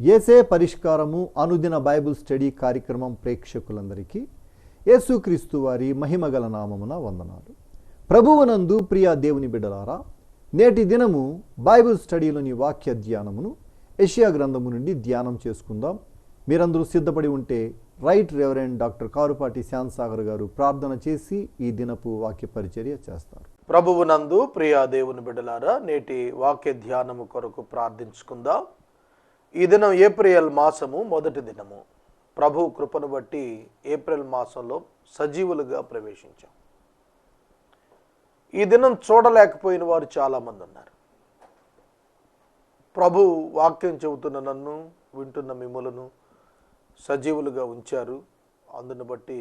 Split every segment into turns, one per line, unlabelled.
యేసే పరిష్కారము అనుదిన Bible study కార్యక్రమం ప్రేక్షకులందరికీ యేసుక్రీస్తు వారి మహిమగల నామమున వందనాలు. ప్రభువునందు ప్రియ దేవుని బిడ్డలారా, నేటి దినము బైబిల్ స్టడీలోని వాక్య ధ్యానమును యెషయా గ్రంథము నుండి ధ్యానం చేసుకుందాం. మీరందరూ సిద్ధపడి ఉంటే రైట్ రెవరెండ్ డాక్టర్ కారుపాటి శాంతసాగర్ గారు ప్రార్థన చేసి ఈ దినపు వాక్య పరిచర్య చేస్తారు.
ప్రభువునందు ప్రియ దేవుని బిడ్డలారా, నేటి వాక్య ధ్యానము కొరకు ప్రార్థించుకుందాం. ఈ దినం ఏప్రిల్ మాసము మొదటి దినము. ప్రభు కృపను బట్టి ఏప్రిల్ మాసంలో సజీవులుగా ప్రవేశించాం. ఈ దినం చూడలేకపోయిన వారు చాలామంది ఉన్నారు. ప్రభు వాక్యం చెబుతున్న నన్ను, వింటున్న మిమ్ములను సజీవులుగా ఉంచారు. అందును బట్టి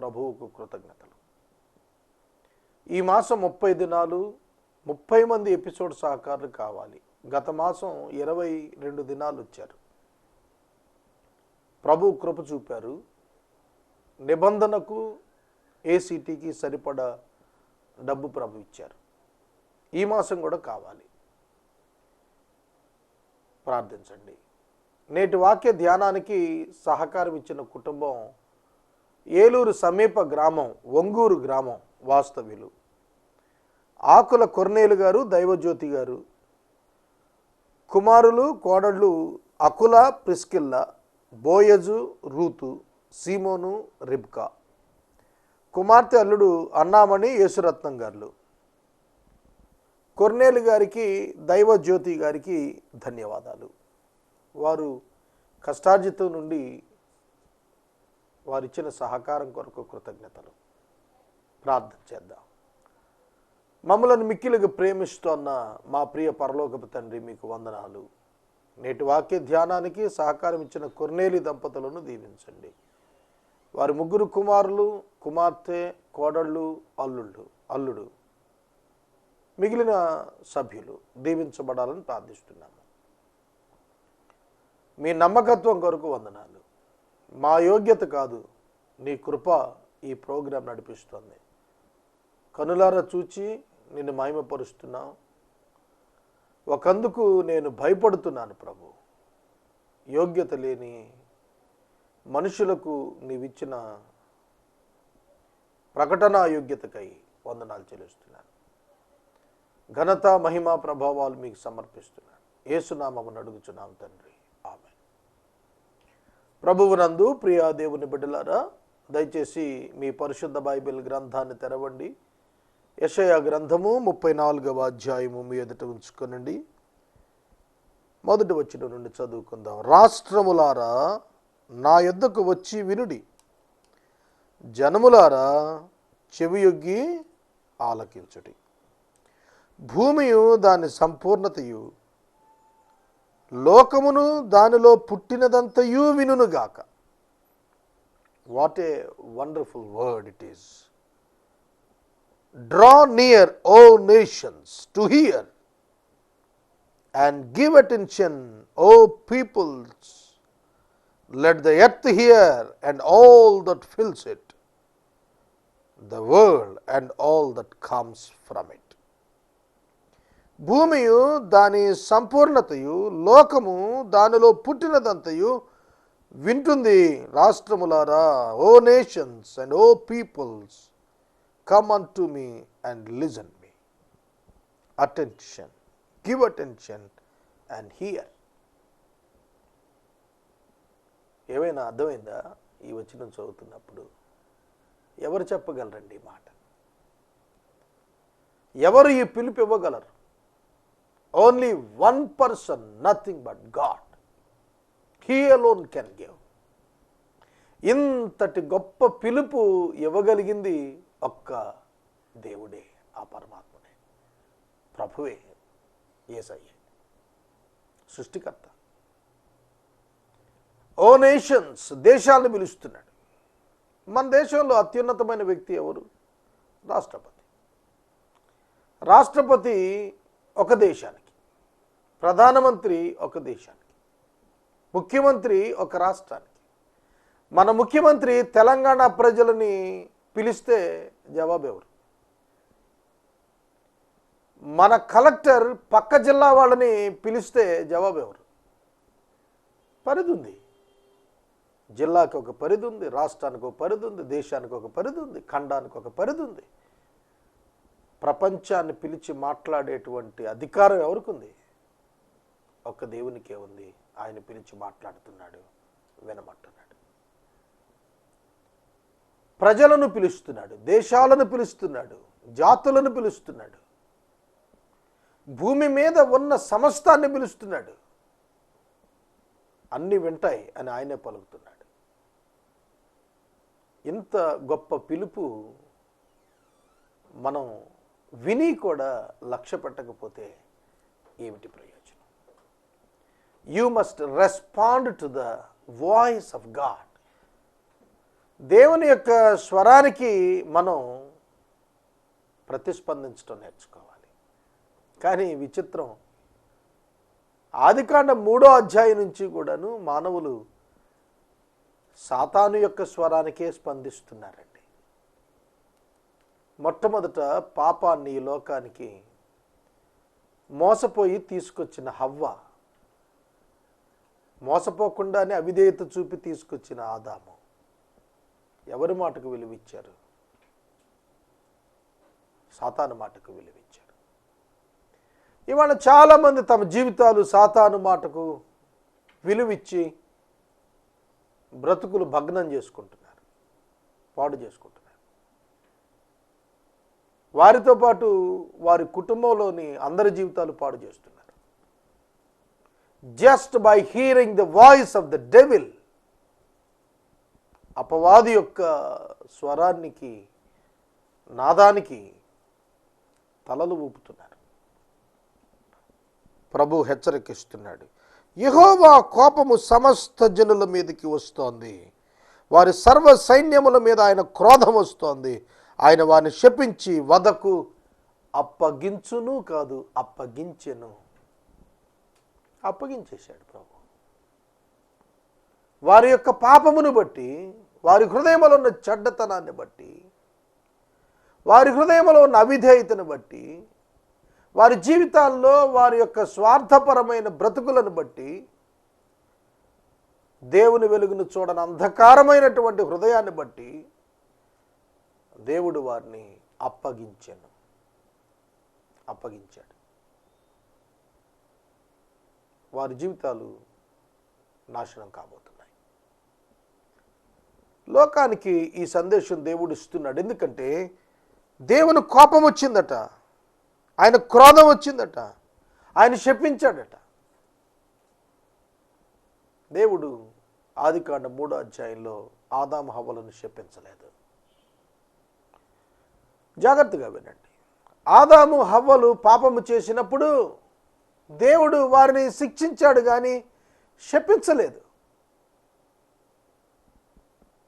ప్రభువుకు కృతజ్ఞతలు. ఈ మాసం 30 దినాలు 30 మంది ఎపిసోడ్ సహకారులు కావాలి. గత మాసం 22 దినాలు వచ్చారు. ప్రభు కృప చూపారు. నిబంధనకు ఏసీటీకి సరిపడా డబ్బు ప్రభు ఇచ్చారు. ఈ మాసం కూడా కావాలి. ప్రార్థించండి. నేటి వాక్య ధ్యానానికి సహకారం ఇచ్చిన కుటుంబం ఏలూరు సమీప గ్రామం ఒంగూరు గ్రామం వాస్తవ్యులు ఆకుల కొర్నేలు గారు, దైవజ్యోతి గారు, కుమారులు కోడళ్ళు అకుల, ప్రిస్కిల్ల, బోయజు, రూతు, సీమోను, రిబ్కా, కుమార్తె అల్లుడు అన్నామణి, యేసురత్నం గారు. కొర్నేలు గారికి, దైవజ్యోతి గారికి ధన్యవాదాలు. వారు కష్టార్జితం నుండి వారిచ్చిన సహకారం కొరకు కృతజ్ఞతలు. ప్రార్థన చేద్దాం. మమ్మలను మిక్కిలిగా ప్రేమిస్తున్న మా ప్రియ పరలోకపు తండ్రి, మీకు వందనాలు. నేటి వాక్య ధ్యానానికి సహకారం ఇచ్చిన కొర్నేలి దంపతులను దీవించండి. వారి 3 కుమారులు, కుమార్తె, కోడళ్ళు, అల్లుడు మిగిలిన సభ్యులు దీవించబడాలని ప్రార్థిస్తున్నాము. మీ నమ్మకత్వం కొరకు వందనాలు. మా యోగ్యత కాదు, నీ కృప ఈ ప్రోగ్రాం నడిపిస్తుంది. కనులారా చూచి నిన్ను మహిమపరుస్తున్నావు. ఒకందుకు నేను భయపడుతున్నాను ప్రభు. యోగ్యత లేని మనుషులకు నీవిచ్చిన ప్రకటన యోగ్యతకై వందనాలు చెల్లిస్తున్నాను. ఘనత, మహిమ, ప్రభావాలు మీకు సమర్పిస్తున్నాను. యేసునామమున అడుగుచున్నాము తండ్రి, ఆమేన్. ప్రభువునందు ప్రియ దేవుని బిడ్డలారా, దయచేసి మీ పరిశుద్ధ బైబిల్ గ్రంథాన్ని తెరవండి. యెషయా గ్రంథము 34వ అధ్యాయము మీ ఎదుట ఉంచుకొనండి. మొదటి వచనం నుండి చదువుకుందాం. రాష్ట్రములారా నా యొద్దకు వచ్చి వినుడి, జనములారా చెవియొగ్గి ఆలకించుడి. భూమియు దాని సంపూర్ణతయు లోకమును దానిలో పుట్టినదంతయు వినుగాక. What a wonderful word it is. Draw near, O nations, to hear, and give attention, O peoples. Let the earth hear, and all that fills it, the world and all that comes from it. భూమియు దాని సంపూర్ణతయు లోకము దానిలో పుట్టినదంతయు వింటుంది. రాష్ట్రములారా, O nations and O peoples, come unto me and listen me. Attention, give attention and hear. ఏమైనా అర్థమైందా? ఈ వచనం చదువుతున్నప్పుడు ఎవరు చెప్పగలరండి ఈ మాట? ఎవరు ఈ పిలుపు ఇవ్వగలరు? Only one person, nothing but God. He alone can give. ఇంతటి గొప్ప పిలుపు ఇవ్వగలిగింది ఒక్క దేవుడే, ఆ పరమాత్మనే, ప్రభువే, యేసయ్యే, సృష్టికర్త. ఓ నేషన్స్, దేశాలను పిలుస్తున్నాడు. మన దేశంలో అత్యున్నతమైన వ్యక్తి ఎవరు? రాష్ట్రపతి. రాష్ట్రపతి ఒక దేశానికి, ప్రధానమంత్రి ఒక దేశానికి, ముఖ్యమంత్రి ఒక రాష్ట్రానికి. మన ముఖ్యమంత్రి తెలంగాణ ప్రజలని పిలిస్తే జవాబు ఎవరు? మన కలెక్టర్ పక్క జిల్లా వాళ్ళని పిలిస్తే జవాబు ఎవరు? పరిధి ఉంది. జిల్లాకి ఒక పరిధి ఉంది, రాష్ట్రానికి ఒక పరిధి ఉంది, దేశానికి ఒక పరిధి ఉంది, ఖండానికి ఒక పరిధి ఉంది. ప్రపంచాన్ని పిలిచి మాట్లాడేటువంటి అధికారం ఎవరికి ఉంది? ఒక్క దేవునికే ఉంది. ఆయన పిలిచి మాట్లాడుతున్నాడు, వినమంటున్నాడు. ప్రజలను పిలుస్తున్నాడు, దేశాలను పిలుస్తున్నాడు, జాతులను పిలుస్తున్నాడు, భూమి మీద ఉన్న సమస్తాన్ని పిలుస్తున్నాడు. అన్నీ వింటాయి అని ఆయనే పలుకుతున్నాడు. ఇంత గొప్ప పిలుపు మనం విని కూడా లక్ష్య పెట్టకపోతే ఏమిటి ప్రయోజనం? You must respond to the voice of God. దేవుని యొక్క స్వరానికి మనం ప్రతిస్పందించడం నేర్చుకోవాలి. కానీ విచిత్రం, ఆదికాండం 3వ అధ్యాయం నుంచి కూడాను మానవులు సాతాను యొక్క స్వరానికే స్పందిస్తున్నారండి. మొట్టమొదట పాపాన్ని ఈ లోకానికి మోసపోయి తీసుకొచ్చిన హవ్వ, మోసపోకుండానే అవిధేయత చూపి తీసుకొచ్చిన ఆదాము ఎవరి మాటకు విలువిచ్చారు? సాతాను మాటకు విలువిచ్చారు. ఇవాళ చాలామంది తమ జీవితాలు సాతాను మాటకు విలువిచ్చి బ్రతుకులు భగ్నం చేసుకుంటున్నారు, పాడు చేసుకుంటున్నారు. వారితో పాటు వారి కుటుంబంలోని అందరి జీవితాలు పాడు చేస్తున్నారు. Just by hearing the voice of the devil, అపవాది యొక్క స్వరానికి, నాదానికి తలలు ఊపుతున్నారు. ప్రభు హెచ్చరికిస్తున్నాడు. యెహోవా కోపము సమస్త జనుల మీదకి వస్తోంది, వారి సర్వ సైన్యముల మీద ఆయన క్రోధం వస్తోంది. ఆయన వారిని శపించి వధకు అప్పగించును కాదు, అప్పగించెను. అప్పగించేశాడు ప్రభు. వారి యొక్క పాపమును బట్టి, వారి హృదయంలో ఉన్న చెడ్డతనాన్ని బట్టి, వారి హృదయంలో ఉన్న అవిధేయతను బట్టి, వారి జీవితాల్లో వారి యొక్క స్వార్థపరమైన బ్రతుకులను బట్టి, దేవుని వెలుగును చూడని అంధకారమైనటువంటి హృదయాన్ని బట్టి దేవుడు వారిని అప్పగించాడు. వారి జీవితాలు నాశనం కాబోతున్నాయి. లోకానికి ఈ సందేశం దేవుడు ఇస్తున్నాడు. ఎందుకంటే దేవుని కోపం వచ్చిందట, ఆయన క్రోధం వచ్చిందట, ఆయన శపించాడట. దేవుడు ఆదికాండం 3వ అధ్యాయంలో ఆదాము హవ్వలను శపించలేదు. జాగ్రత్తగా వినండి. ఆదాము హవ్వలు పాపము చేసినప్పుడు దేవుడు వారిని శిక్షించాడు కానీ శపించలేదు.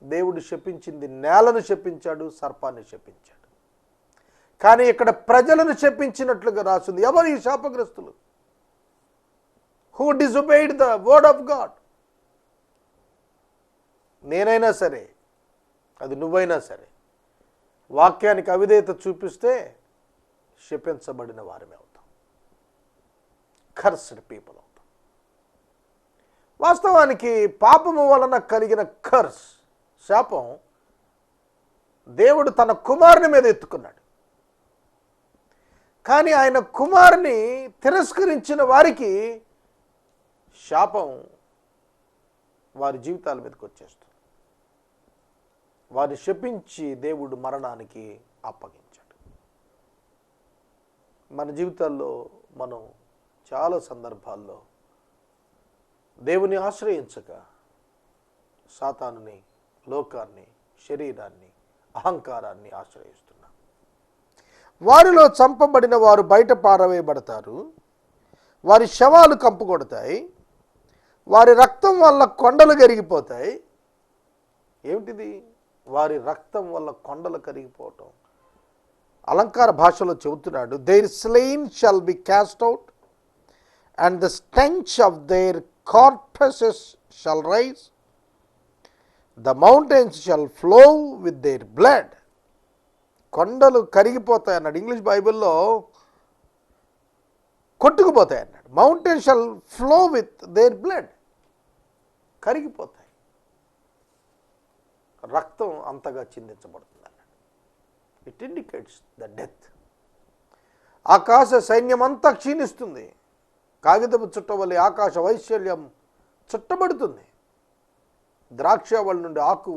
దేవుడు శపించింది నేలను శపించాడు, సర్పాన్ని శపించాడు. కానీ ఇక్కడ ప్రజలను శపించినట్లుగా రాసింది. ఎవరు ఈ శాపగ్రస్తులు? Who disobeyed the word of God. నేనైనా సరే, అది నువ్వైనా సరే, వాక్యానికి అవిధేయత చూపిస్తే శపించబడిన వారమే అవుతాం, కర్స్డ్ పీపుల్ అవుతాం. వాస్తవానికి పాపము వలన కలిగిన కర్స్, శాపం దేవుడు తన కుమారుని మీద ఎత్తుకున్నాడు. కానీ ఆయన కుమారుని తిరస్కరించిన వారికి శాపం వారి జీవితాల మీదకి వచ్చేస్తుంది. వారిని శపించి దేవుడు మరణానికి అప్పగించాడు. మన జీవితాల్లో మనం చాలా సందర్భాల్లో దేవుని ఆశ్రయించక సాతానుని, లోకాన్ని, శరీరాన్ని, అహంకారాన్ని ఆశ్రయిస్తున్నాం. వారిలో చంపబడిన వారు బయట పారవేయబడతారు, వారి శవాలు కంపు కొడతాయి, వారి రక్తం వల్ల కొండలు కరిగిపోతాయి. ఏమిటిది? వారి రక్తం వల్ల కొండలు కరిగిపోవటం. అలంకార భాషలో చెబుతున్నాడు, their slain shall be cast out and the stench of their corpses shall rise, the mountains shall flow with their blood. కొండలు కరిగిపోతాయి అన్నాడు. ఇంగ్లీష్ బైబిల్లో కొట్టుకుపోతాయి అన్నాడు. Mountain shall flow with their blood. కరిగిపోతాయి, రక్తం అంతగా చిందించబడుతుంది అన్నాడు. It indicates the death. ఆకాశ సైన్యమంతా క్షీణిస్తుంది, కాగితపు చుట్ట వలె ఆకాశ వైశాల్యం చుట్టబడుతుంది. ద్రాక్షవల్లి నుండి ఆకు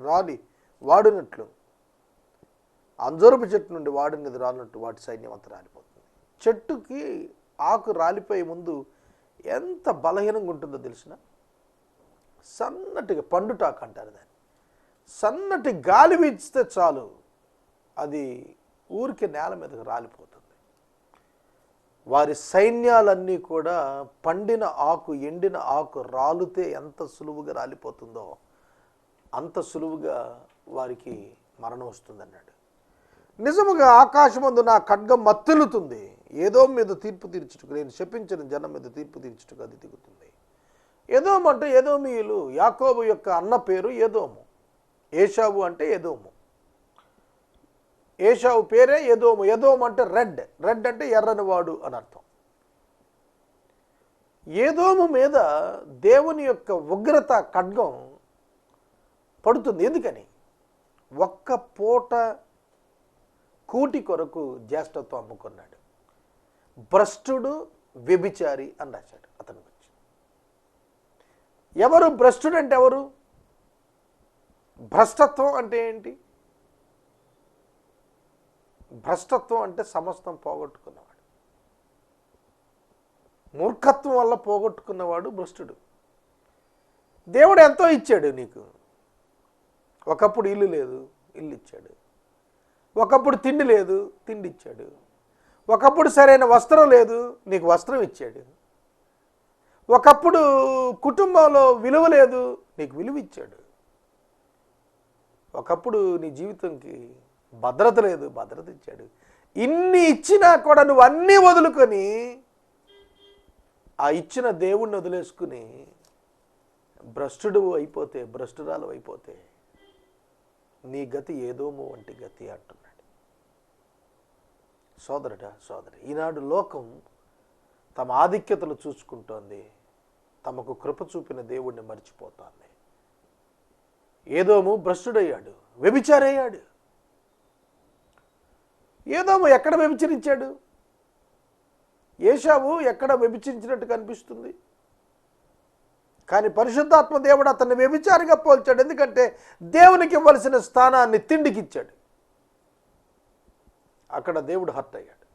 రాలి వాడినట్లు, అంజూరపు చెట్టు నుండి వాడినది రాలినట్టు వాటి సైన్యం అంతా రాలిపోతుంది. చెట్టుకి ఆకు రాలిపోయే ముందు ఎంత బలహీనంగా ఉంటుందో తెలిసిన, సన్నటిగా పండుటాకు అంటారు దాన్ని. సన్నటి గాలి వీచితే చాలు అది ఊరికి నేల మీదకి రాలిపోతుంది. వారి సైన్యాలన్నీ కూడా పండిన ఆకు, ఎండిన ఆకు రాలితే ఎంత సులువుగా రాలిపోతుందో అంత సులువుగా వారికి మరణం వస్తుందన్నాడు. నిజముగా ఆకాశమందు నా ఖడ్గం మత్తిల్లుతుంది, ఏదోం మీద తీర్పు తీర్చుటకు, నేను శపించిన జనం మీద తీర్పు తీర్చుటకు అది దిగుతుంది. ఏదోము అంటే ఏదోమీయులు. యాకోబు యొక్క అన్న పేరు ఏదోము, ఏషావు అంటే ఏదోము. ఏషావు పేరే ఏదోము. ఏదోము అంటే రెడ్, రెడ్ అంటే ఎర్రని వాడు అని అర్థం. ఏదోము మీద దేవుని యొక్క ఉగ్రత ఖడ్గం పడుతుంది. ఎందుకని? ఒక్క పూట కూటి కొరకు జ్యేష్ఠత్వం అమ్ముకున్నాడు. భ్రష్టుడు, వ్యభిచారి అని రాశాడు అతని గురించి. ఎవరు భ్రష్టుడు అంటే ఎవరు? భ్రష్టత్వం అంటే ఏంటి? భ్రష్టత్వం అంటే సమస్తం పోగొట్టుకున్నవాడు. మూర్ఖత్వం వల్ల పోగొట్టుకున్నవాడు భ్రష్టుడు. దేవుడు ఎంతో ఇచ్చాడు నీకు. ఒకప్పుడు ఇల్లు లేదు, ఇల్లు ఇచ్చాడు. ఒకప్పుడు తిండి లేదు, తిండి ఇచ్చాడు. ఒకప్పుడు సరైన వస్త్రం లేదు, నీకు వస్త్రం ఇచ్చాడు. ఒకప్పుడు కుటుంబంలో విలువ లేదు, నీకు విలువ ఇచ్చాడు. ఒకప్పుడు నీ జీవితంకి భద్రత లేదు, భద్రత ఇచ్చాడు. ఇన్ని ఇచ్చినా కూడా నువ్వు అన్నీ వదులుకొని ఆ ఇచ్చిన దేవుణ్ణి వదిలేసుకుని భ్రష్టుడు అయిపోతే, భ్రష్టురాలు అయిపోతే నీ గతి ఏదోమో వంటి గతి అంటున్నాడు. సోదరుడా, సోదరి, ఈనాడు లోకం తమ ఆధిక్యతలు చూసుకుంటోంది, తమకు కృప చూపిన దేవుణ్ణి మర్చిపోతోంది. ఏదోము భ్రష్టుడయ్యాడు, వ్యభిచారయ్యాడు. ఏదోము ఎక్కడ వ్యభిచరించాడు? ఏషావు ఎక్కడ వ్యభిచరించినట్టు కనిపిస్తుంది. కానీ పరిశుద్ధాత్మ దేవుడు అతన్ని వ్యభిచారిగా పోల్చాడు. ఎందుకంటే దేవునికి ఇవ్వాల్సిన స్థానాన్ని తిండికి ఇచ్చాడు. అక్కడ దేవుడు హర్ట్ అయ్యాడు.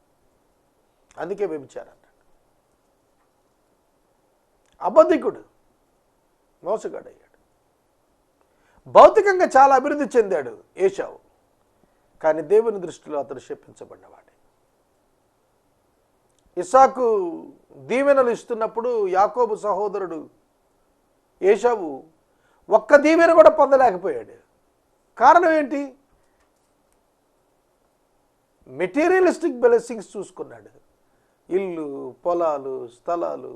అందుకే వ్యభిచారం అన్నాడు. అబద్ధికుడు, మోసగాడయ్యాడు. భౌతికంగా చాలా అభివృద్ధి చెందాడు ఏషావు, కానీ దేవుని దృష్టిలో అతడు శపించబడినవాడే. ఇస్సాకు దీవెనలు ఇస్తున్నప్పుడు యాకోబు సహోదరుడు ఏషావు ఒక్క దీవెన కూడా పొందలేకపోయాడు. కారణం ఏంటి? మెటీరియలిస్టిక్ బ్లెస్సింగ్స్ చూసుకున్నాడు. ఇల్లు, పొలాలు, స్థలాలు,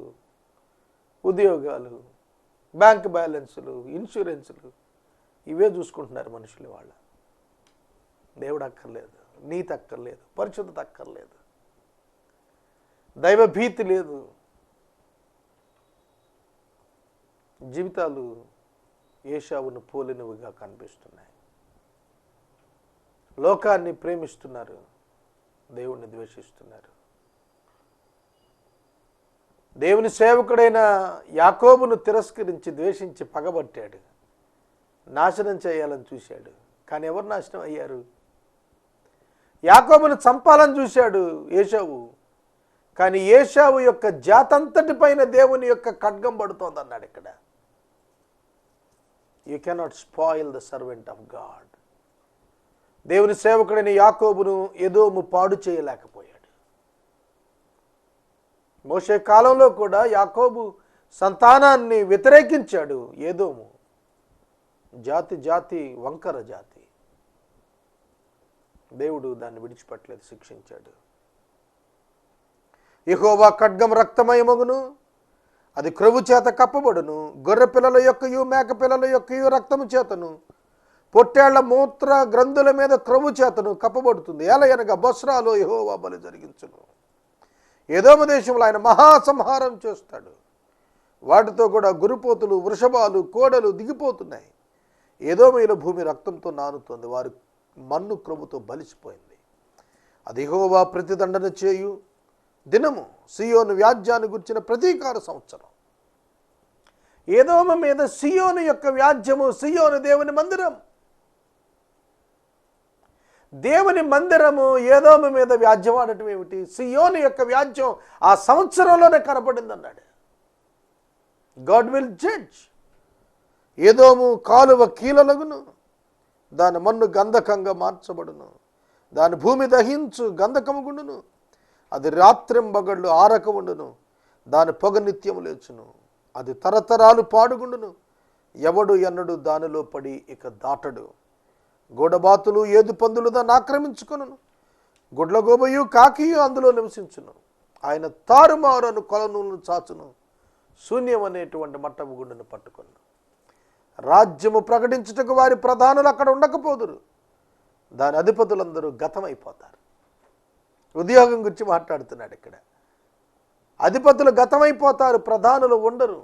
ఉద్యోగాలు, బ్యాంక్ బ్యాలెన్సులు, ఇన్సూరెన్సులు, ఇవే చూసుకుంటున్నారు మనుషులు. వాళ్ళ దేవుడు అక్కర్లేదు, నీతి అక్కర్లేదు, పరిశుద్ధత అక్కర్లేదు, దైవభీతి లేదు. జీవితాలు ఏషావును పోలినవిగా కనిపిస్తున్నాయి. లోకాన్ని ప్రేమిస్తున్నారు, దేవుణ్ణి ద్వేషిస్తున్నారు. దేవుని సేవకుడైన యాకోబును తిరస్కరించి ద్వేషించి పగబట్టాడు, నాశనం చేయాలని చూశాడు. కానీ ఎవరు నాశనం అయ్యారు? యాకోబును చంపాలని చూశాడు ఏషావు, కానీ ఏషావు యొక్క జాతంతటి పైన దేవుని యొక్క ఖడ్గం పడుతోంది అన్నాడు. ఇక్కడ you cannot spoil the servant of God. దేవుని సేవకుడైన యాకోబును ఎదోము పాడు చేయలేకపోయాడు. మోషే కాలంలో కూడా యాకోబు సంతానాన్ని వ్యతిరేకించాడు ఏదోము. జాతి జాతి వంకర జాతి. దేవుడు దాన్ని విడిచిపెట్టలేదు, శిక్షించాడు. యెహోవా ఖడ్గం రక్తమయమగును, అది క్రొవ్వు చేత కప్పబడును. గొర్రె పిల్లల యొక్కయు మేక పిల్లల యొక్కయు రక్తము చేతను, పొట్టేళ్ల మూత్ర గ్రంథుల మీద క్రొవ్వు చేతను కప్పబడుతుంది. ఎలయనగా బొస్రాలో యెహోవా బలి జరిగించును. ఏదోము దేశంలో ఆయన మహాసంహారం చేస్తాడు. వాటితో కూడా గురుపోతులు, వృషభాలు, కోడలు దిగిపోతున్నాయి. ఏదోమీయుల భూమి రక్తంతో నానుతోంది, వారి మన్ను క్రొవ్వుతో బలిసిపోయింది. అది యెహోవా ప్రతిదండన చేయు దినము, సియోను వ్యాజ్యాన్ని గుర్చిన ప్రతీకార సంవత్సరం. ఏదోము మీద సియోను యొక్క వ్యాజ్యము. సియోను దేవుని మందిరం. దేవుని మందిరము ఏదోము మీద వ్యాజ్యం ఆడటం ఏమిటి? సియోను యొక్క వ్యాజ్యం ఆ సంవత్సరంలోనే కనపడింది అన్నాడు. God will judge. ఏదోము కాలువ కీలలగును, దాని మన్ను గంధకంగా మార్చబడును, దాని భూమి దహించు గంధకముగుండును, అది రాత్రింబగళ్ళు ఆరక ఉండును, దాని పొగ నిత్యము లేచును, అది తరతరాలు పాడుగుండును, ఎవడు ఎన్నడు దానిలో పడి ఇక దాటడు. గోడబాతులు ఏదు పందులు దాన్ని ఆక్రమించుకొను, గుడ్లగోబయు కాకియు అందులో నివసించును. ఆయన తారుమారును కొలనూలను చాచును, శూన్యం అనేటువంటి మట్టము గుండెను పట్టుకొను. రాజ్యము ప్రకటించుటకు వారి ప్రధానులు అక్కడ ఉండకపోదురు, దాని అధిపతులందరూ గతమైపోతారు. ఉద్యోగం గురించి మాట్లాడుతున్నాడు ఇక్కడ. అధిపతులు గతమైపోతారు, ప్రధానులు ఉండరు.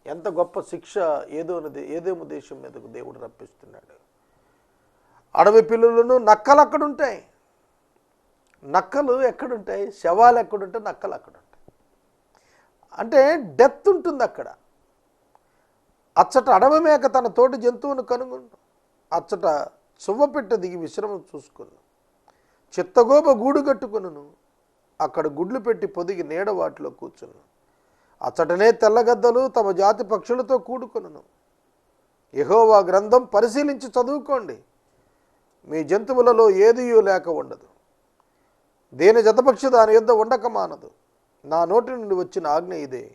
ఎంత గొప్ప శిక్ష ఏదేమో దేశం మీదకు దేవుడు రప్పిస్తున్నాడు. అడవి పిల్లులను నక్కలు అక్కడుంటాయి. నక్కలు ఎక్కడుంటాయి? శవాలు ఎక్కడుంటాయి? నక్కలు అక్కడుంటాయి. అంటే డెత్ ఉంటుంది అక్కడ. అచ్చట అడవి మేక తన తోటి జంతువును కనుగొను, అచ్చట చువ్వపెట్ట దిగి విశ్రమం చూసుకును, చిత్తగోబ గూడు కట్టుకొనును, అక్కడ గుడ్లు పెట్టి పొదిగి నీడ వాటిలో కూర్చును. అచ్చటనే తెల్లగద్దలు తమ జాతి పక్షులతో కూడుకొనును. యెహోవా గ్రంథం పరిశీలించి చదువుకోండి, మీ జంతువులలో ఏదియూ లేక ఉండదు, దేని జతపక్షి దాని యొద్ద ఉండక మానదు. నా నోటి నుండి వచ్చిన ఆజ్ఞ ఇదే,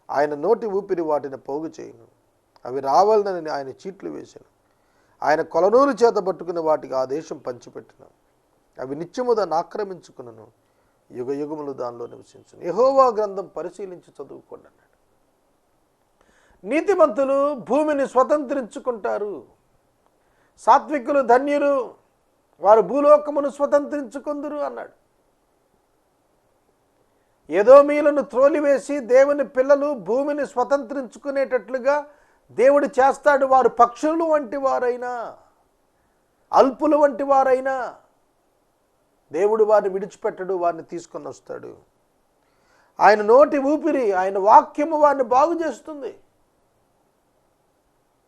ఆయన నోటి ఊపిరి వాటిని పోగు చేయును. అవి రావాలని ఆయన చీట్లు వేసెను, ఆయన కొలనూలు చేత పట్టుకుని వాటికి ఆ దేశం పంచిపెట్టును. అవి నిత్యము దాన్ని ఆక్రమించుకును, యుగ యుగములు దానిలో నివసించును. యెహోవా గ్రంథం పరిశీలించి చదువుకోండి అన్నాడు. నీతిమంతులు భూమిని స్వతంత్రించుకుంటారు, సాత్వికులు ధన్యులు, వారు భూలోకమును స్వతంత్రించుకుందురు అన్నాడు. ఏదోమీయులను త్రోలివేసి దేవుని పిల్లలు భూమిని స్వతంత్రించుకునేటట్లుగా దేవుడు చేస్తాడు. వారు పక్షులు వంటి వారైనా, అల్పులు వంటి వారైనా దేవుడు వారిని విడిచిపెట్టడు, వారిని తీసుకొని వస్తాడు. ఆయన నోటి ఊపిరి, ఆయన వాక్యము వారిని బాగు చేస్తుంది.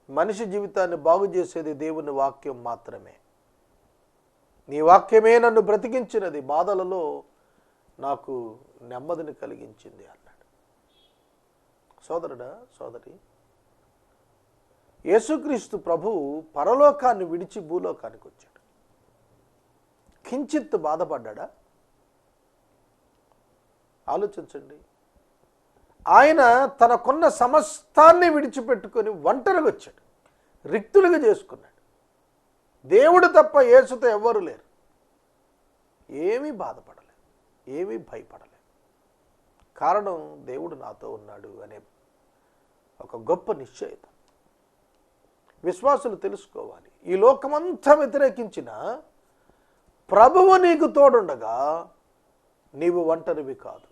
మనిషి జీవితాన్ని బాగు చేసేది దేవుని వాక్యం మాత్రమే. నీ వాక్యమే నన్ను బ్రతికించినది, బాధలలో నాకు నెమ్మదిని కలిగించింది అన్నాడు. సోదరుడా, సోదరి, యేసుక్రీస్తు ప్రభువు పరలోకాన్ని విడిచి భూలోకానికి వచ్చాడు. కించిత్ బాధపడ్డా? ఆలోచించండి. ఆయన తనకున్న సమస్తాన్ని విడిచిపెట్టుకొని ఒంటరిగా వచ్చాడు, రిక్తులుగా చేసుకున్నాడు. దేవుడు తప్ప యేసుతో ఎవ్వరు లేరు. ఏమీ బాధపడలేదు, ఏమీ భయపడలేదు. కారణం దేవుడు నాతో ఉన్నాడు అనే ఒక గొప్ప నిశ్చయిత విశ్వాసులు తెలుసుకోవాలి. ఈ లోకమంతా వ్యతిరేకించిన ప్రభువు నీకు తోడుండగా నీవు ఒంటరివి కాదు.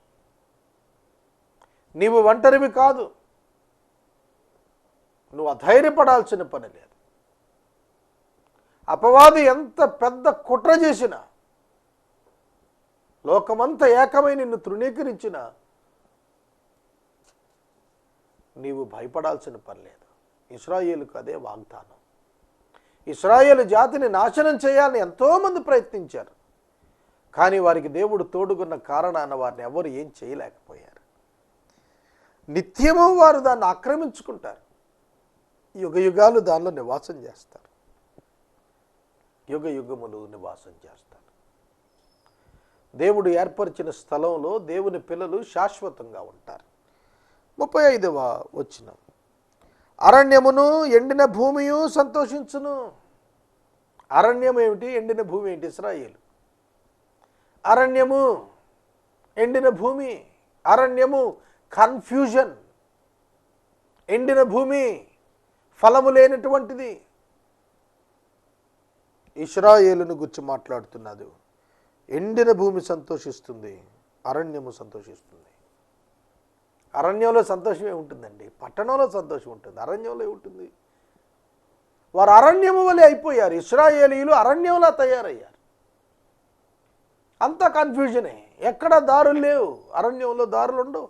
నీవు ఒంటరివి కాదు. నువ్వు అధైర్యపడాల్సిన పని లేదు. అపవాది ఎంత పెద్ద కుట్ర చేసినా, లోకమంతా ఏకమై నిన్ను తృణీకరించినా నీవు భయపడాల్సిన పని లేదు. ఇశ్రాయేలుకు అదే వాగ్దానం. ఇశ్రాయేలు జాతిని నాశనం చేయాలని ఎంతోమంది ప్రయత్నించారు, కానీ వారికి దేవుడు తోడుగున్న కారణాన వారిని ఎవరు ఏం చేయలేకపోయారు. నిత్యము వారు దాన్ని ఆక్రమించుకుంటారు, యుగ యుగాలు దానిలో నివాసం చేస్తారు, యుగ యుగములు నివాసం చేస్తారు. దేవుడు ఏర్పరిచిన స్థలంలో దేవుని పిల్లలు శాశ్వతంగా ఉంటారు. 35వ వచనం, అరణ్యమును ఎండిన భూమియు సంతోషించును. అరణ్యం ఏమిటి? ఎండిన భూమి ఏంటి? ఇశ్రాయేలు. అరణ్యము, ఎండిన భూమి. అరణ్యము కన్ఫ్యూజన్, ఎండిన భూమి, ఫలము లేనటువంటిది. ఇశ్రాయేలును గురించి మాట్లాడుతున్నాడు. ఎండిన భూమి సంతోషిస్తుంది, అరణ్యము సంతోషిస్తుంది. అరణ్యంలో సంతోషమే ఉంటుందండి, పట్టణంలో సంతోషం ఉంటుంది, అరణ్యంలో ఉంటుంది. వారు అరణ్యము వలె అయిపోయారు. ఇశ్రాయేలీయులు అరణ్యంలా తయారయ్యారు. అంతా కన్ఫ్యూజనే, ఎక్కడ దారులు లేవు, అరణ్యంలో దారులు ఉండవు.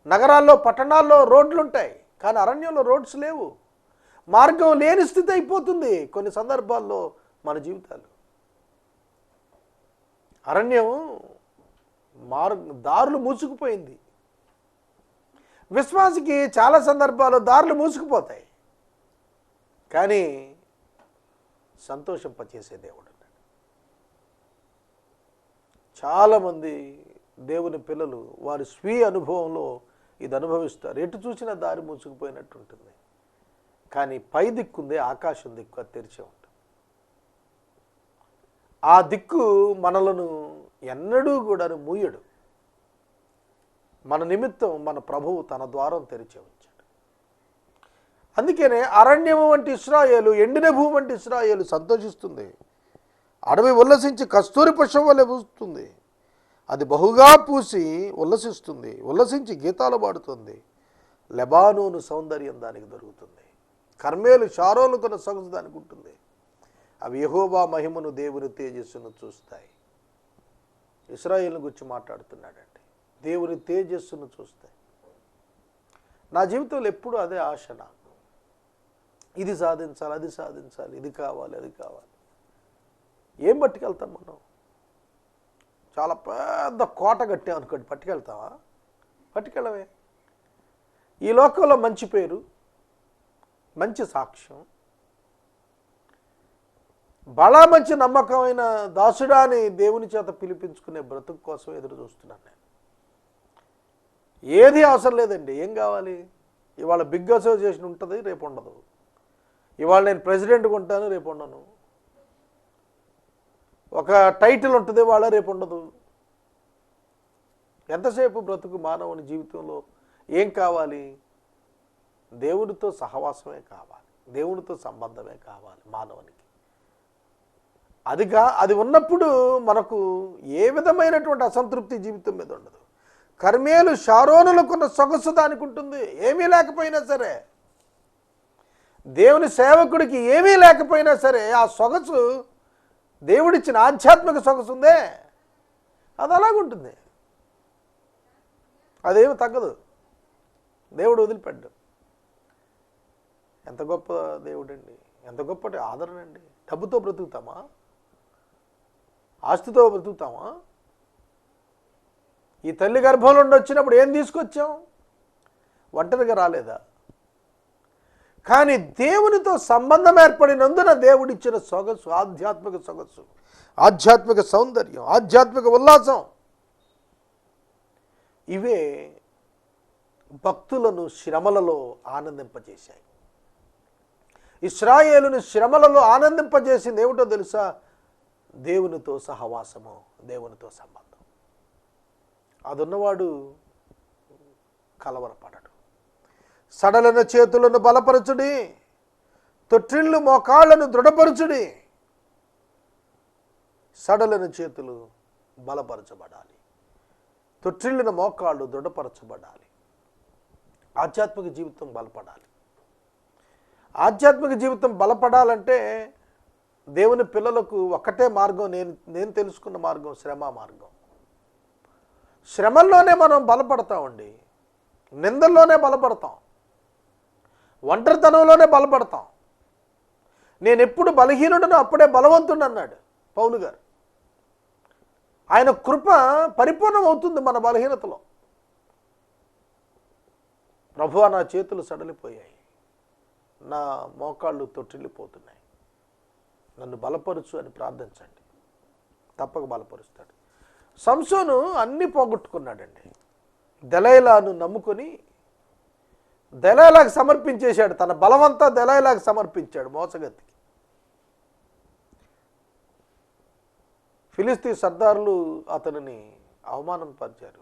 నగరాల్లో పట్టణాల్లో రోడ్లు ఉంటాయి, కానీ అరణ్యంలో రోడ్స్ లేవు. మార్గం లేని స్థితి అయిపోతుంది కొన్ని సందర్భాల్లో మన జీవితాలు. అరణ్యం దారులు మూసుకుపోయింది. విశ్వాసికి చాలా సందర్భాల్లో దారులు మూసుకుపోతాయి, కానీ సంతోషింపచేసే దేవుడు. చాలామంది దేవుని పిల్లలు వారి స్వీయ అనుభవంలో ఇది అనుభవిస్తారు. ఎటు చూసినా దారి మూసుకుపోయినట్టు ఉంటుంది, కానీ పై దిక్కుందే, ఆకాశం దిక్కు అది తెరిచే ఉంటుంది. ఆ దిక్కు మనలను ఎన్నడూ కూడా మూయడు. మన నిమిత్తం మన ప్రభువు తన ద్వారం తెరిచే ఉంచాడు. అందుకనే అరణ్యము వంటి ఇశ్రాయేలు, ఎండిన భూమి వంటి ఇశ్రాయేలు సంతోషిస్తుంది. అడవి ఉల్లసించి కస్తూరి పుష్పం వలె పూస్తుంది. అది బహుగా పూసి ఉల్లసిస్తుంది, ఉల్లసించి గీతాలు పాడుతుంది. లెబానోను సౌందర్యం దానికి దొరుకుతుంది. కర్మేలు షారోను కొన్న సొగసు దానికి ఉంటుంది. అవి యెహోవా మహిమను, దేవుని తేజస్సును చూస్తాయి. ఇశ్రాయేలును గురించి మాట్లాడుతున్నాడండి. దేవుని తేజస్సును చూస్తాయి. నా జీవితంలో ఎప్పుడూ అదే ఆశ. నాకు ఇది సాధించాలి, అది సాధించాలి, ఇది కావాలి, అది కావాలి. ఏం పట్టుకెళ్తాం మనం? చాలా పెద్ద కోట కట్టాం అనుకోండి, పట్టుకెళ్తావా? పట్టుకెళ్ళవే. ఈ లోకంలో మంచి పేరు, మంచి సాక్ష్యం, బలా మంచి నమ్మకమైన దాసుడాని దేవుని చేత పిలిపించుకునే బ్రతుకు కోసం ఎదురు చూస్తున్నాను నేను. ఏది అవసరం లేదండి. ఏం కావాలి? ఇవాళ బిగ్ అసోసియేషన్ ఉంటుంది, రేపు ఉండదు. ఇవాళ నేను ప్రెసిడెంట్గా ఉంటాను, రేపు ఉండను. ఒక టైటిల్ ఉంటుంది, వాళ్ళ రేపు ఉండదు. ఎంతసేపు బ్రతుకు మానవుని జీవితంలో ఏం కావాలి? దేవుడితో సహవాసమే కావాలి, దేవుడితో సంబంధమే కావాలి మానవునికి. అది ఉన్నప్పుడు మనకు ఏ విధమైనటువంటి అసంతృప్తి జీవితం మీద ఉండదు. కర్మేలు షారోనులకున్న సొగసు దానికి ఉంటుంది. ఏమీ లేకపోయినా సరే, దేవుని సేవకుడికి ఏమీ లేకపోయినా సరే, ఆ సొగసు దేవుడిచ్చిన ఆధ్యాత్మిక సొగసు ఉందే, అది అలాగుంటుంది. అదేమి తగ్గదు. దేవుడు వదిలిపెట్టు. ఎంత గొప్ప దేవుడండి, ఎంత గొప్ప ఆదరణ అండి. డబ్బుతో బ్రతుకుతామా? ఆస్తితో బ్రతుకుతామా? ఈ తల్లి గర్భంలో నుండి వచ్చినప్పుడు ఏం తీసుకొచ్చాం? ఒంటరిగా రాలేదా? కానీ దేవునితో సంబంధం ఏర్పడినందున దేవుడిచ్చిన సొగసు, ఆధ్యాత్మిక సొగసు, ఆధ్యాత్మిక సౌందర్యం, ఆధ్యాత్మిక ఉల్లాసం, ఇవే భక్తులను శ్రమలలో ఆనందింపజేశాయి. ఇశ్రాయేలును శ్రమలలో ఆనందింపజేసింది ఏమిటో తెలుసా? దేవునితో సహవాసము, దేవునితో సంబంధం. అదున్నవాడు కలవరపడడు. సడలిన చేతులను బలపరచుడి, తొట్టిళ్ళు మోకాళ్లను దృఢపరచుడి. సడలిన చేతులు బలపరచబడాలి, తొట్టిళ్ళిన మోకాళ్ళు దృఢపరచబడాలి. ఆధ్యాత్మిక జీవితం బలపడాలి. ఆధ్యాత్మిక జీవితం బలపడాలంటే దేవుని పిల్లలకు ఒక్కటే మార్గం, నేను తెలుసుకున్న మార్గం శ్రమ మార్గం. శ్రమల్లోనే మనం బలపడతామండి, నిందల్లోనే బలపడతాం, ఒంటరితనంలోనే బలపడతాం. నేను ఎప్పుడు బలహీనుడను అప్పుడే బలవంతుడు అన్నాడు పౌలు గారు. ఆయన కృప పరిపూర్ణం అవుతుంది మన బలహీనతలో. ప్రభువా, నా చేతులు సడలిపోయాయి, నా మోకాళ్ళు తొట్టిల్లిపోతున్నాయి, నన్ను బలపరుచు అని ప్రార్థించండి, తప్పక బలపరుస్తాడు. సంసోను అన్నీ పోగొట్టుకున్నాడండి. దెలైలాను నమ్ముకొని దెలైలాకు సమర్పించేశాడు. తన బలమంతా దెలైలాకు సమర్పించాడు మోసగతికి. ఫిలిస్తీ సర్దారులు అతనిని అవమానం పరిచారు,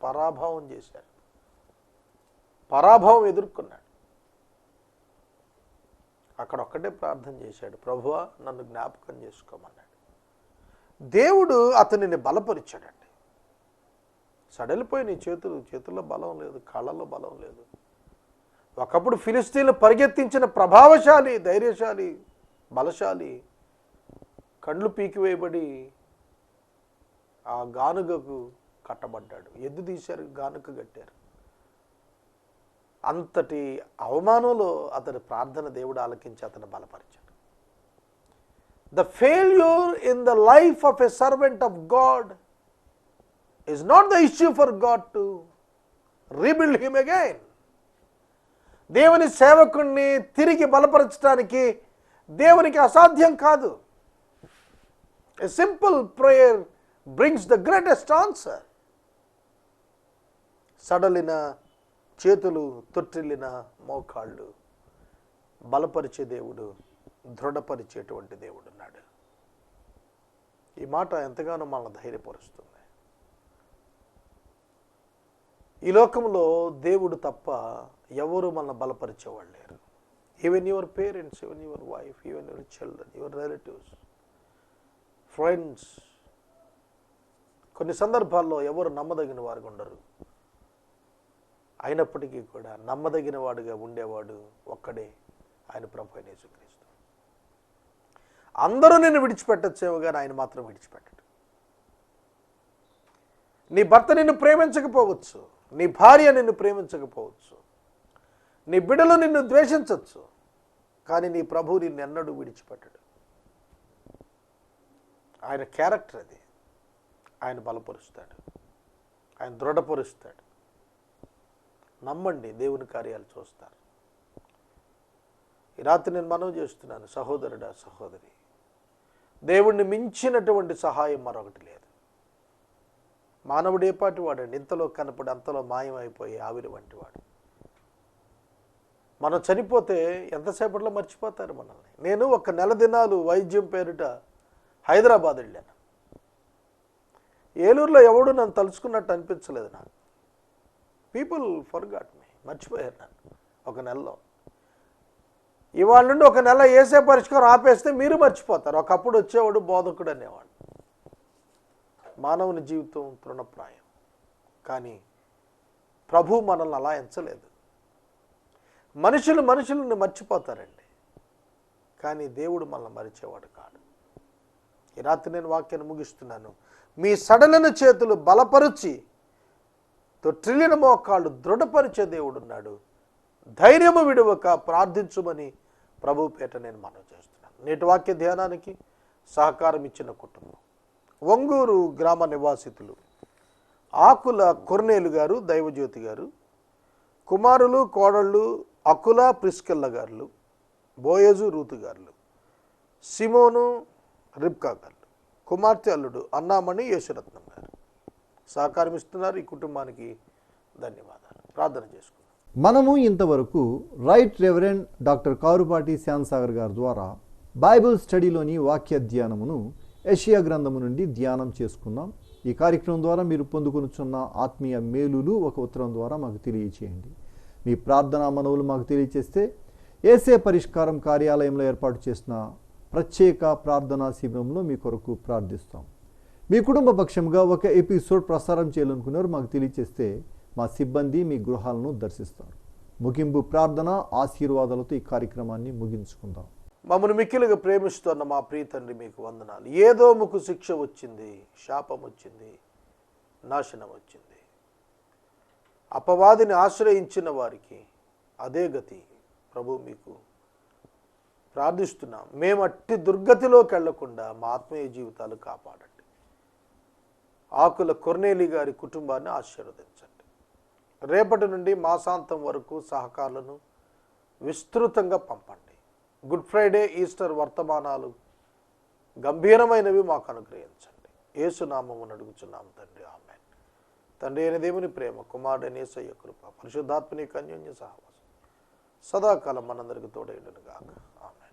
పరాభవం చేశారు. పరాభవం ఎదుర్కొన్నాడు. అక్కడొక్కటే ప్రార్థన చేశాడు, ప్రభువా నన్ను జ్ఞాపకం చేసుకోమన్నాడు. దేవుడు అతనిని బలపరిచాడండి. సడలిపోయి నీ చేతుల్లో బలం లేదు, కాళ్ళలో బలం లేదు. ఒకప్పుడు ఫిలిస్తీన్లు పరిగెత్తించిన ప్రభావశాలి, ధైర్యశాలి, బలశాలి కండ్లు పీకివేయబడి ఆ గానుగకు కట్టబడ్డాడు. ఎద్దు తీశారు, గానుగ కట్టారు. అంతటి అవమానంలో అతని ప్రార్థన దేవుడు ఆలకించి అతను బలపరిచాడు. The failure in the life of a servant of God is not the issue for God to rebuild him again. దేవుని సేవకుణ్ణి తిరిగి బలపరచడానికి దేవునికి అసాధ్యం కాదు. A simple prayer brings the greatest answer. సడలిన చేతులు, తొట్టిల్లిన మోకాళ్ళు బలపరిచే దేవుడు, దృఢపరిచేటువంటి దేవుడు ఉన్నాడు. ఈ మాట ఎంతగానో మనల్ని ధైర్యపరుస్తుంది. ఈ లోకంలో దేవుడు తప్ప ఎవరు మనల్ని బలపరిచేవాళ్ళు లేరు. Even your parents, even your wife, even your children, your relatives, friends. కొన్ని సందర్భాల్లో ఎవరు నమ్మదగిన వారు ఉండరు. అయినప్పటికీ కూడా నమ్మదగిన వాడుగా ఉండేవాడు ఒక్కడే, ఆయన ప్రభు అయిన యేసుక్రీస్తు. అందరూ నిన్ను విడిచిపెట్టచ్చేమో కానీ ఆయన మాత్రం విడిచిపెట్టడు. నీ భర్త నిన్ను ప్రేమించకపోవచ్చు, నీ భార్య నిన్ను ప్రేమించకపోవచ్చు, నీ బిడ్డలు నిన్ను ద్వేషించవచ్చు, కానీ నీ ప్రభువు నిన్ను ఎన్నడూ విడిచిపెట్టడు. ఆయన క్యారెక్టర్ అది. ఆయన బలపరుస్తాడు, ఆయన దృఢపరుస్తాడు. నమ్మండి, దేవుని కార్యాలు చూస్తారు. ఈ రాత్రి నేను మనవి చేస్తున్నాను, సహోదరుడా, సహోదరి, దేవుణ్ణి మించినటువంటి సహాయం మరొకటి లేదు. మానవుడు ఏపాటి వాడండి, ఇంతలో కనపడి అంతలో మాయమైపోయి ఆవిరి వంటి వాడు. మనం చనిపోతే ఎంతసేపట్లో మర్చిపోతారు మనల్ని. నేను ఒక నెల దినాలు వైద్యం పేరిట హైదరాబాద్ వెళ్ళాను. ఏలూరులో ఎవడు నన్ను తలుచుకున్నట్టు అనిపించలేదు నాకు. పీపుల్ ఫర్గాట్ మీ, మర్చిపోయారు నన్ను ఒక నెలలో. ఇవాళ నుండి ఒక నెల ఏసే పరిష్కారం ఆపేస్తే మీరు మర్చిపోతారు. ఒకప్పుడు వచ్చేవాడు బోధకుడు అనేవాడు. మానవుని జీవితం తృణప్రాయం, కానీ ప్రభు మనల్ని అలా ఎంచలేదు. మనుషులను మర్చిపోతారండి, కానీ దేవుడు మనల్ని మరిచేవాడు కాదు. ఈ రాత్రి నేను వాక్యాన్ని ముగిస్తున్నాను. మీ సడలిన చేతులు బలపరిచి తొట్టిల్లిన మోకాళ్ళు దృఢపరిచే దేవుడు ఉన్నాడు. ధైర్యము విడువక ప్రార్థించుమని ప్రభు పేట నేను మనవి చేస్తున్నాను. నేటి వాక్య ధ్యానానికి సహకారం ఇచ్చిన కుటుంబం ఒంగూరు గ్రామ నివాసితులు ఆకుల కొర్నేలు గారు, దైవజ్యోతి గారు, కుమారులు, కోడళ్ళు అకుల, ప్రిస్కెల్ల గారు, బోయజు, రూతు గారు, సిమోను, రిబ్కా గారు, కుమార్తె అల్లుడు అన్నామణి, యేసురత్నం గారు సహకారం ఇస్తున్నారు. ఈ కుటుంబానికి ధన్యవాదాలు. ప్రార్థన చేసుకుందాం.
మనము ఇంతవరకు రైట్ రెవరెండ్ డాక్టర్ కారుపాటి శ్యామ్సాగర్ గారి ద్వారా బైబిల్ స్టడీలోని వాక్య ధ్యానమును యెషయా గ్రంథము నుండి ధ్యానం చేసుకున్నాం. ఈ కార్యక్రమం ద్వారా మీరు పొందుకొనుచున్న ఆత్మీయ మేలులు ఒక ఉత్తరం ద్వారా మాకు తెలియచేయండి. మీ ప్రార్థనా మనవులు మాకు తెలియచేస్తే ఏసే పరిష్కారం కార్యాలయంలో ఏర్పాటు చేసిన ప్రత్యేక ప్రార్థనా శిబిరంలో మీ కొరకు ప్రార్థిస్తాం. మీ కుటుంబ పక్షంగా ఒక ఎపిసోడ్ ప్రసారం చేయాలనుకున్నారు మాకు తెలియచేస్తే మా సిబ్బంది మీ గృహాలను దర్శిస్తారు. ముగింపు ప్రార్థన ఆశీర్వాదాలతో ఈ కార్యక్రమాన్ని ముగించుకుందాం.
మమ్మల్ని మిక్కిలుగా ప్రేమిస్తున్న మా ప్రియ తండ్రి, మీకు వందనాలు. ఏదో ముకు శిక్ష వచ్చింది, శాపం వచ్చింది, నాశనం వచ్చింది. అపవాదిని ఆశ్రయించిన వారికి అదే గతి. ప్రభు, మీకు ప్రార్థిస్తున్నాం. మేము అట్టి దుర్గతిలోకి వెళ్లకుండా మా ఆత్మీయ జీవితాలు కాపాడండి. ఆకుల కొర్నేలి గారి కుటుంబాన్ని ఆశీర్వదించండి. రేపటి నుండి మాసాంతం వరకు సహకారులను విస్తృతంగా పంపండి. గుడ్ ఫ్రైడే, ఈస్టర్ వర్తమానాలు గంభీరమైనవి మాకు అనుగ్రహించండి. యేసునామమున అడుగుచున్నాం తండ్రి, ఆమేన్. తండ్రి అయిన దేవుని ప్రేమ, కుమారుడైన యేసయ్య కృప, పరిశుద్ధాత్మని అన్యోన్య సహవాసం సదాకాలం మనందరికి తోడైండును గాక. ఆమేన్.